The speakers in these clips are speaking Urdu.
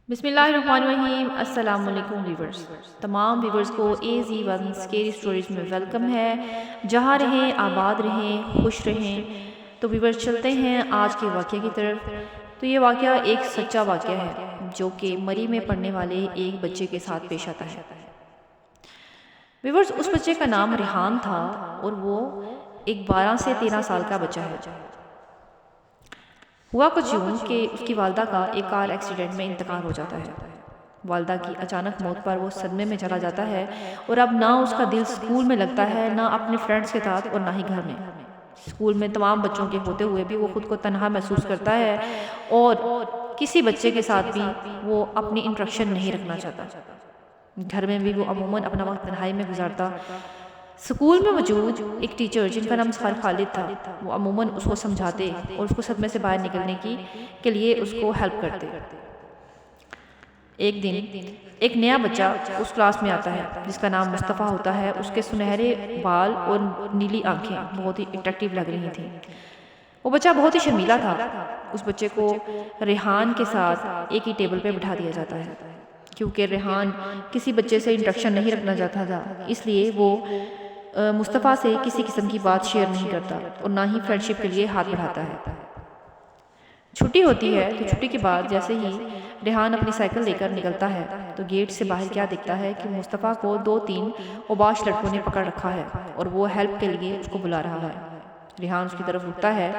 بسم اللہ الرحمن الرحیم۔ السلام علیکم ویورز، تمام ویورز کو AZ1 اسکیری اسٹوریز میں ویلکم ہے۔ جہاں رہیں آباد رہیں، خوش رہیں۔ تو ویورز چلتے ہیں آج کے واقعے کی طرف۔ تو یہ واقعہ ایک سچا واقعہ ہے جو کہ مری میں پڑھنے والے ایک بچے کے ساتھ پیش آتا ہے۔ ویورز، اس بچے کا نام ریحان تھا اور وہ ایک 12 سے 13 سال کا بچہ ہے۔ ہوا کچھ یوں کہ اس کی والدہ کا ایک کار ایکسیڈنٹ میں انتقال ہو جاتا ہے۔ والدہ کی اچانک موت پر وہ صدمے میں چلا جاتا ہے اور اب نہ اس کا دل سکول میں لگتا ہے، نہ اپنے فرینڈز کے ساتھ اور نہ ہی گھر میں۔ سکول میں تمام بچوں کے ہوتے ہوئے بھی وہ خود کو تنہا محسوس کرتا ہے اور کسی بچے کے ساتھ بھی وہ اپنی انٹریکشن نہیں رکھنا چاہتا۔ گھر میں بھی وہ عموماً اپنا وقت تنہائی میں گزارتا۔ سکول میں موجود ایک ٹیچر جن کا نام سر خالد تھا، وہ عموماً اس کو سمجھاتے اور اس کو صدمے سے باہر نکلنے کے لیے اس کو ہیلپ کرتے۔ ایک دن ایک نیا بچہ اس کلاس میں آتا ہے جس کا نام مصطفیٰ ہوتا ہے۔ اس کے سنہرے بال اور نیلی آنکھیں بہت ہی اٹریکٹیو لگ رہی تھیں۔ وہ بچہ بہت ہی شرمیلا تھا۔ اس بچے کو ریحان کے ساتھ ایک ہی ٹیبل پہ بٹھا دیا جاتا ہے۔ کیونکہ ریحان کسی بچے سے انٹریکشن نہیں رکھنا چاہتا تھا، اس لیے وہ مصطفیٰ سے کسی قسم کی بات شیئر نہیں کرتا اور نہ ہی فرینڈشپ کے لیے ہاتھ بڑھاتا ہے۔ چھٹی ہوتی ہے تو چھٹی کے بعد جیسے ہی ریحان اپنی سائیکل لے کر نکلتا ہے تو گیٹ سے باہر کیا دکھتا ہے کہ مصطفیٰ کو 2-3 اوباش لڑکوں نے پکڑ رکھا ہے اور وہ ہیلپ کے لیے اس کو بلا رہا ہے۔ ریحان اس کی طرف رکتا ہے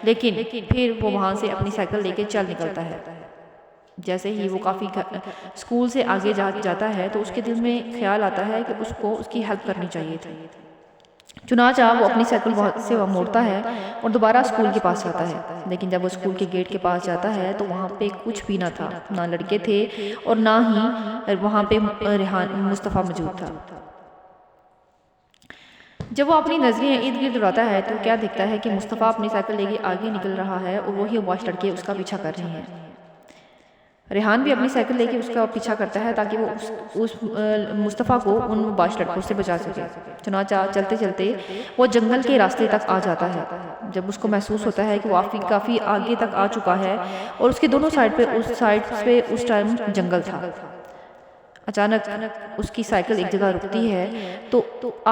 لیکن پھر وہ وہاں سے اپنی سائیکل لے کے چل نکلتا ہے۔ جیسے ہی وہ کافی اسکول سے آگے جاتا ہے تو اس کے دل میں خیال آتا ہے کہ اس کو اس کی ہیلپ کرنی چاہیے تھی۔ چنانچہ وہ اپنی سائیکل سے موڑتا ہے اور دوبارہ اسکول کے پاس جاتا ہے۔ لیکن جب وہ اسکول کے گیٹ کے پاس جاتا ہے تو وہاں پہ کچھ بھی نہ تھا، نہ لڑکے تھے اور نہ ہی وہاں پہ مصطفیٰ موجود تھا۔ جب وہ اپنی نظریں ارد گرد اڑاتا ہے تو کیا دیکھتا ہے کہ مصطفیٰ اپنی سائیکل لے کے آگے نکل رہا ہے اور وہی اوباش لڑکے اس کا پیچھا کر رہے ہیں۔ ریحان بھی اپنی سائیکل لے کے اس کا پیچھا کرتا ہے تاکہ وہ اس مصطفیٰ کو ان اوباش لڑکوں سے بچا سکے۔ چنانچہ چلتے چلتے وہ جنگل کے راستے تک آ جاتا ہے۔ جب اس کو محسوس ہوتا ہے کہ وہ کافی آگے تک آ چکا ہے اور اس کے دونوں سائڈ پہ اس ٹائم جنگل تھا، اچانک اس کی سائیکل ایک جگہ رکتی ہے تو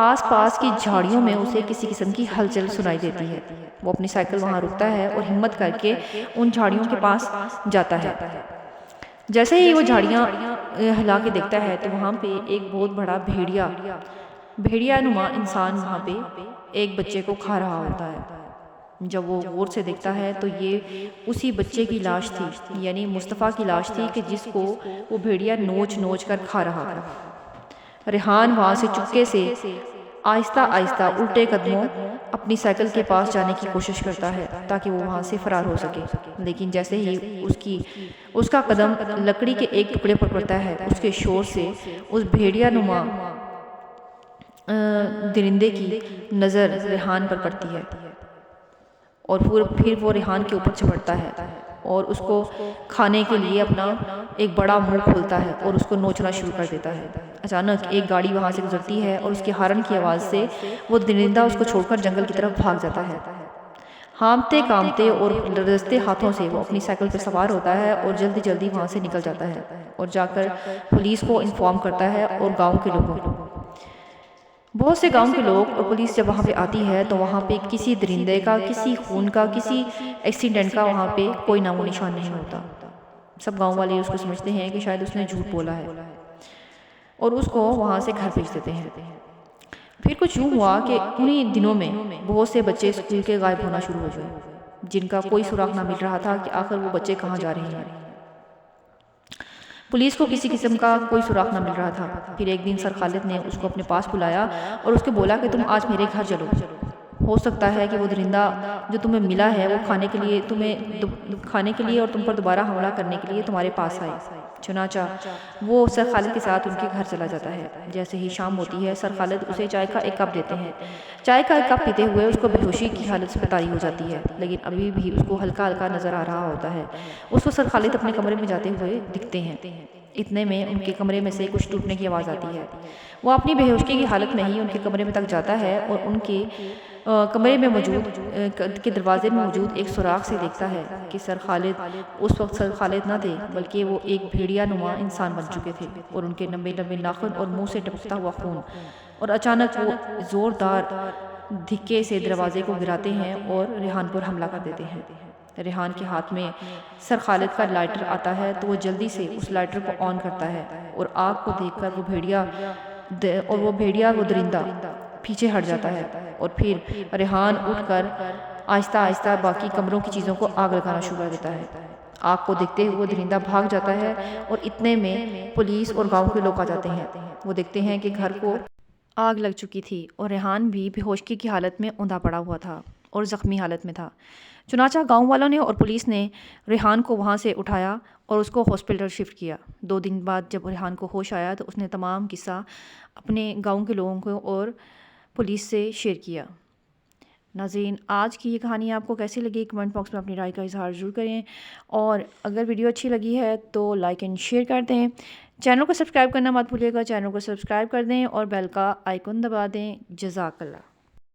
آس پاس کی جھاڑیوں میں اسے کسی قسم کی ہلچل سنائی دیتی ہے۔ وہ اپنی سائیکل وہاں رکتا ہے اور ہمت کر کے ان جھاڑیوں کے پاس جاتا ہے۔ جیسے ہی وہ جھاڑیاں ہلا کے دیکھتا ہے تو وہاں پہ ایک بہت بڑا بھیڑیا نما انسان وہاں پہ ایک بچے کو کھا رہا ہوتا ہے۔ جب وہ غور سے دیکھتا ہے تو یہ اسی بچے کی لاش تھی، یعنی مصطفیٰ کی لاش تھی کہ جس کو وہ بھیڑیا نوچ کر کھا رہا تھا۔ ریحان وہاں سے چپکے سے آہستہ آہستہ الٹے قدموں اپنی سائیکل کے پاس جانے کی کوشش کرتا ہے تاکہ وہ وہاں سے فرار ہو سکے۔ لیکن جیسے ہی اس کا قدم لکڑی کے ایک ٹکڑے پر پڑتا ہے، اس کے شور سے اس بھیڑیا نما درندے کی نظر ریحان پر پڑتی ہے اور پھر وہ ریحان کے اوپر چپڑتا ہے اور اس کو کھانے کے لیے اپنا ایک بڑا منہ کھولتا ہے اور اس کو نوچنا شروع کر دیتا ہے۔ اچانک ایک گاڑی وہاں سے گزرتی ہے اور اس کے ہارن کی آواز سے وہ درندہ اس کو چھوڑ کر جنگل کی طرف بھاگ جاتا ہے۔ ہانپتے کامتے اور لرزتے ہاتھوں سے وہ اپنی سائیکل پہ سوار ہوتا ہے اور جلدی وہاں سے نکل جاتا ہے اور جا کر پولیس کو انفارم کرتا ہے اور گاؤں کے لوگوں کو۔ بہت سے گاؤں کے لوگ اور پولیس جب وہاں پہ آتی ہے تو وہاں پہ کسی درندے کا، کسی خون کا، کسی ایکسیڈنٹ کا وہاں پہ کوئی نام و نشان نہیں ہوتا۔ سب گاؤں والے اس کو سمجھتے ہیں کہ شاید اس نے جھوٹ بولا ہے اور اس کو وہاں سے گھر بھیج دیتے ہیں۔ پھر کچھ یوں ہوا کہ انہی دنوں میں بہت سے بچے اسکول کے غائب ہونا شروع ہو گئے، جن کا کوئی سراغ نہ مل رہا تھا کہ آخر وہ بچے کہاں جا رہے ہیں۔ پولیس کو کسی قسم کا کوئی سراغ نہ مل رہا تھا۔ پھر ایک دن سر خالد نے اس کو اپنے پاس بلایا اور اس کو بولا کہ تم آج میرے گھر چلو، ہو سکتا ہے کہ وہ درندہ جو تمہیں ملا ہے وہ کھانے کے لیے اور تم پر دوبارہ حملہ کرنے کے لیے تمہارے پاس آئے۔ چنانچہ وہ سر خالد کے ساتھ ان کے گھر چلا جاتا ہے۔ جیسے ہی شام ہوتی ہے سر خالد اسے چائے کا ایک کپ دیتے ہیں۔ چائے کا ایک کپ پیتے ہوئے اس کو بے ہوشی کی حالت سے طاری ہو جاتی ہے، لیکن ابھی بھی اس کو ہلکا نظر آ رہا ہوتا ہے۔ اس کو سر خالد اپنے کمرے میں جاتے ہوئے دکھتے ہیں۔ اتنے میں ان کے کمرے میں سے کچھ ٹوٹنے کی آواز آتی ہے۔ وہ اپنی بے ہوشی کی حالت میں ہی ان کے کمرے میں تک جاتا ہے اور ان کے کمرے میں موجود کے دروازے میں موجود ایک سوراخ سے دیکھتا ہے کہ سر خالد اس وقت سر خالد نہ تھے بلکہ وہ ایک بھیڑیا نما انسان بن چکے تھے، اور ان کے لمبے لمبے ناخن اور منہ سے ٹپکتا ہوا خون، اور اچانک وہ زوردار دھکے سے دروازے کو گراتے ہیں اور ریحان پر حملہ کر دیتے ہیں۔ ریحان کے ہاتھ میں سر خالد کا لائٹر آتا ہے تو وہ جلدی سے اس لائٹر کو آن کرتا ہے، اور آگ کو دیکھ کر وہ درندہ پیچھے ہٹ جاتا ہے، اور پھر ریحان اٹھ کر آہستہ آہستہ باقی کمروں کی چیزوں کو آگ لگانا شروع کر دیتا ہے۔ آگ کو دیکھتے ہوئے درندہ بھاگ جاتا ہے، اور اتنے میں پولیس اور گاؤں کے لوگ آ جاتے ہیں۔ وہ دیکھتے ہیں کہ گھر کو آگ لگ چکی تھی اور ریحان بھی بے ہوشی کی حالت میں اوندا پڑا ہوا تھا اور زخمی حالت میں تھا۔ چنانچہ گاؤں والوں نے اور پولیس نے ریحان کو وہاں سے اٹھایا اور اس کو ہاسپٹل شفٹ کیا۔ 2 دن بعد جب ریحان کو ہوش آیا تو اس نے تمام قصہ اپنے گاؤں کے لوگوں کو اور پولیس سے شیئر کیا۔ ناظرین، آج کی یہ کہانی آپ کو کیسی لگی؟ کمنٹ باکس میں اپنی رائے کا اظہار ضرور کریں، اور اگر ویڈیو اچھی لگی ہے تو لائک اینڈ شیئر کر دیں۔ چینل کو سبسکرائب کرنا مت بھولیے گا، چینل کو سبسکرائب کر دیں اور بیل کا آئیکن دبا دیں۔ جزاک اللہ۔